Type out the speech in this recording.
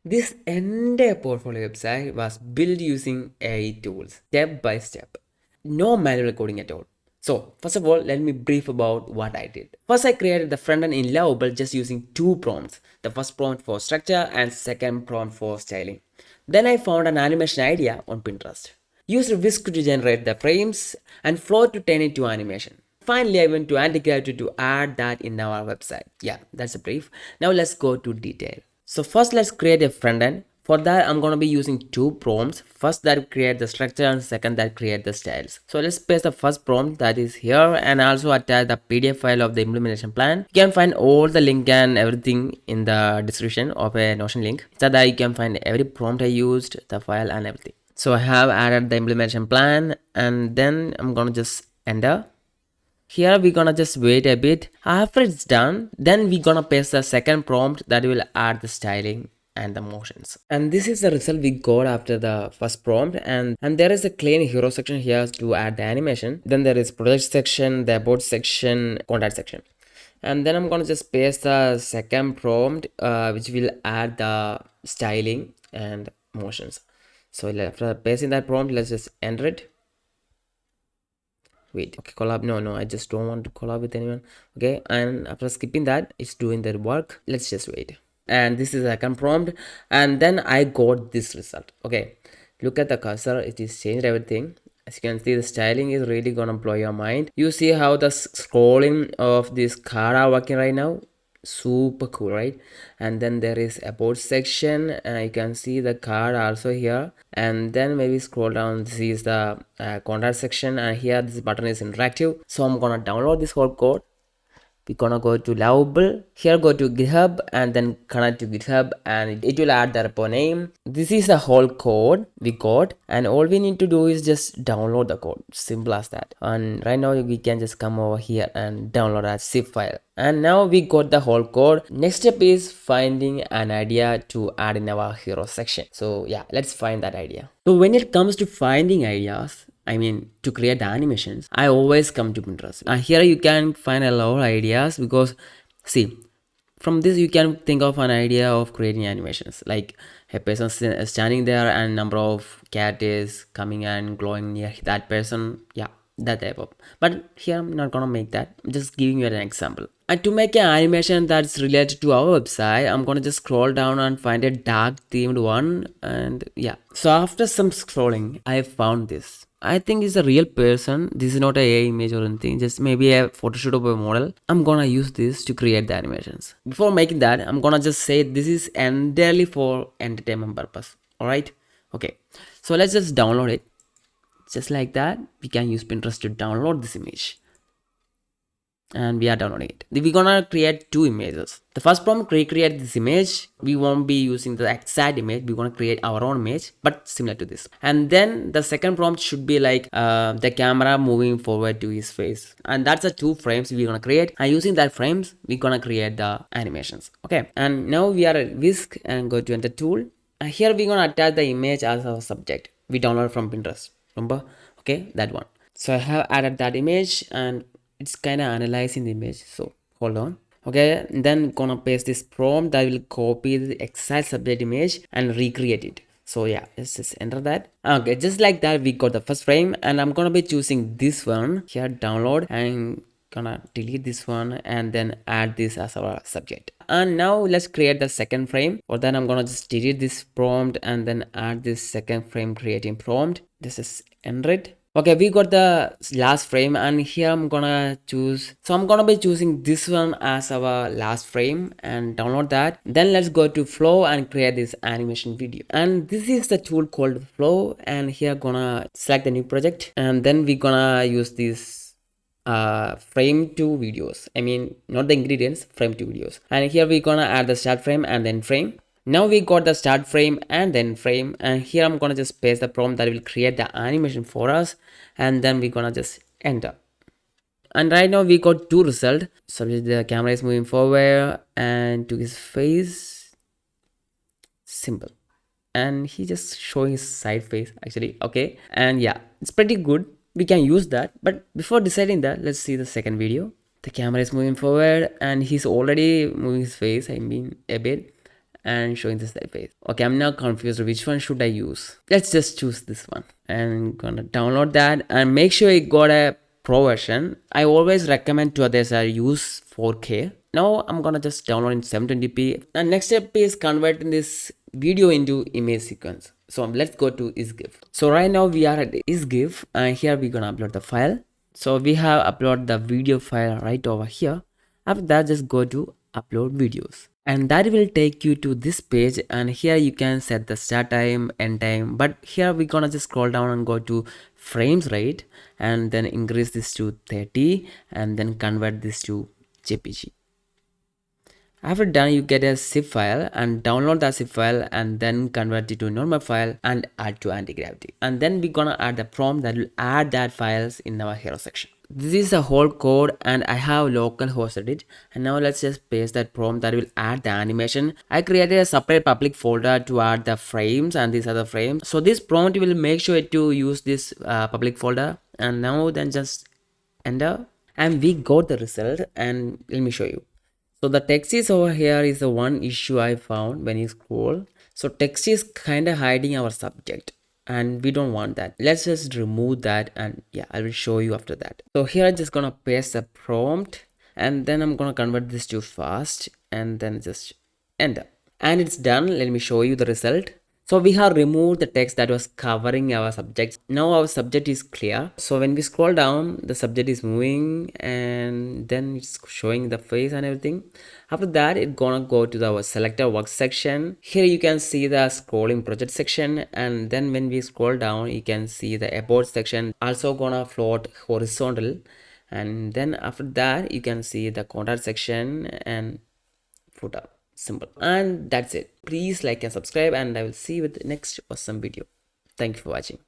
This entire portfolio website was built using AI tools, step by step. No manual coding at all. So, first of all, let me brief about what I did. First, I created the front end in Lovable just using two prompts. The first prompt for structure and second prompt for styling. Then I found an animation idea on Pinterest. Used Whisk to generate the frames and Flow to turn it to animation. Finally, I went to Antigravity to add that in our website. Yeah, that's a brief. Now let's go to detail. So first let's create a front end. For that, I'm going to be using two prompts. First that create the structure and second that create the styles. So let's paste the first prompt that is here and also attach the PDF file of the implementation plan. You can find all the link and everything in the description of a Notion link. So that you can find every prompt I used, the file and everything. So I have added the implementation plan and then I'm going to just enter. Here we're gonna just wait a bit. After it's done, then we're gonna paste the second prompt that will add the styling and the motions. And this is the result we got after the first prompt. And there is a clean hero section here to add the animation. Then there is project section, the about section, contact section. And then I'm gonna just paste the second prompt, which will add the styling and motions. So after pasting that prompt, let's just enter it. Wait, okay, collab, no, I just don't want to collab with anyone. Okay, and after skipping that, it's doing their work. Let's just wait. And this is the second prompt, and then I got this result. Okay, look at the cursor, it is changed everything. As you can see, the styling is really gonna blow your mind. You see how the scrolling of this card are working right now. Super cool, right? And then there is about section and you can see the card also here, and then maybe scroll down, this is the contact section, and here this button is interactive. So I'm gonna download this whole code. We're gonna go to Lovable, here go to GitHub and then connect to GitHub and it will add the repo name. This is the whole code we got and all we need to do is just download the code, simple as that. And right now we can just come over here and download that zip file. And now we got the whole code. Next step is finding an idea to add in our hero section. So yeah, let's find that idea. So when it comes to finding ideas, I mean, to create the animations, I always come to Pinterest. Here you can find a lot of ideas because, see, from this you can think of an idea of creating animations. Like a person standing there and number of cat is coming and glowing near that person. Yeah, that type of. But here I'm not gonna make that. I'm just giving you an example. And to make an animation that's related to our website, I'm gonna just scroll down and find a dark themed one. And yeah, so after some scrolling, I found this. I think it's a real person. This is not a AI image or anything, just maybe a photoshoot of a model. I'm gonna use this to create the animations. Before making that, I'm gonna just say this is entirely for entertainment purpose. Alright? Okay. So let's just download it. Just like that, we can use Pinterest to download this image. And we are downloading it. We're gonna create two images. The first prompt, recreate this image. We won't be using the exact image. We're gonna create our own image, but similar to this. And then the second prompt should be like the camera moving forward to his face. And that's the two frames we're gonna create. And using that frames, we're gonna create the animations. Okay. And now we are at Whisk and go to enter tool. And here we're gonna attach the image as our subject. We download from Pinterest. Remember? Okay, that one. So I have added that image and it's kind of analyzing the image, so hold on. Okay, then gonna paste this prompt that will copy the exact subject image and recreate it. So yeah, let's just enter that. Okay, just like that we got the first frame and I'm gonna be choosing this one here, download, and gonna delete this one and then add this as our subject. And now let's create the second frame. Or then I'm gonna just delete this prompt and then add this second frame creating prompt. This is enter it. Okay, we got the last frame and here I'm gonna choose, so I'm gonna be choosing this one as our last frame and download that. Then let's go to Flow and create this animation video. And this is the tool called Flow, and here gonna select the new project and then we're gonna use this frame to videos. I mean, not the ingredients, frame to videos. And here we're gonna add the start frame and then frame. Now we got the start frame and then frame, and here I'm gonna just paste the prompt that will create the animation for us, and then we're gonna just enter. And right now we got two results. So the camera is moving forward and to his face, simple, and he just showing his side face actually. Okay, and yeah, it's pretty good. We can use that, but before deciding that, let's see the second video. The camera is moving forward and he's already moving his face, I mean a bit. and showing this face. Okay, I'm now confused which one should I use. Let's just choose this one and gonna download that and make sure you got a pro version. I always recommend to others I use 4K. Now I'm gonna just download in 720p, and next step is converting this video into image sequence. So let's go to EZGIF. So right now we are at EZGIF, and here we're gonna upload the file. So we have uploaded the video file right over here. After that, just go to upload videos, and that will take you to this page, and here you can set the start time, end time, but here we're gonna just scroll down and go to frames rate, and then increase this to 30, and then convert this to JPG. After done, you get a zip file and download that zip file and then convert it to a normal file and add to Antigravity. And then we're gonna add the prompt that will add that files in our hero section. This is the whole code, and I have local hosted it. And now let's just paste that prompt that will add the animation. I created a separate public folder to add the frames and these other frames. So this prompt will make sure to use this public folder. And now then just enter, and we got the result, and let me show you. So the text is over here is the one issue I found when you scroll. So text is kind of hiding our subject, and we don't want that. Let's just remove that, and yeah, I will show you after that. So here I'm just gonna paste the prompt, and then I'm gonna convert this to fast, and then just enter. And it's done. Let me show you the result. So we have removed the text that was covering our subject. Now our subject is clear. So when we scroll down, the subject is moving, and then it's showing the face and everything. After that, it's gonna go to our selector work section. Here you can see the scrolling project section, and then when we scroll down, you can see the about section also gonna float horizontal. And then after that, you can see the contact section and footer. Simple. And that's it. Please like and subscribe, and I will see you with the next awesome video. Thank you for watching.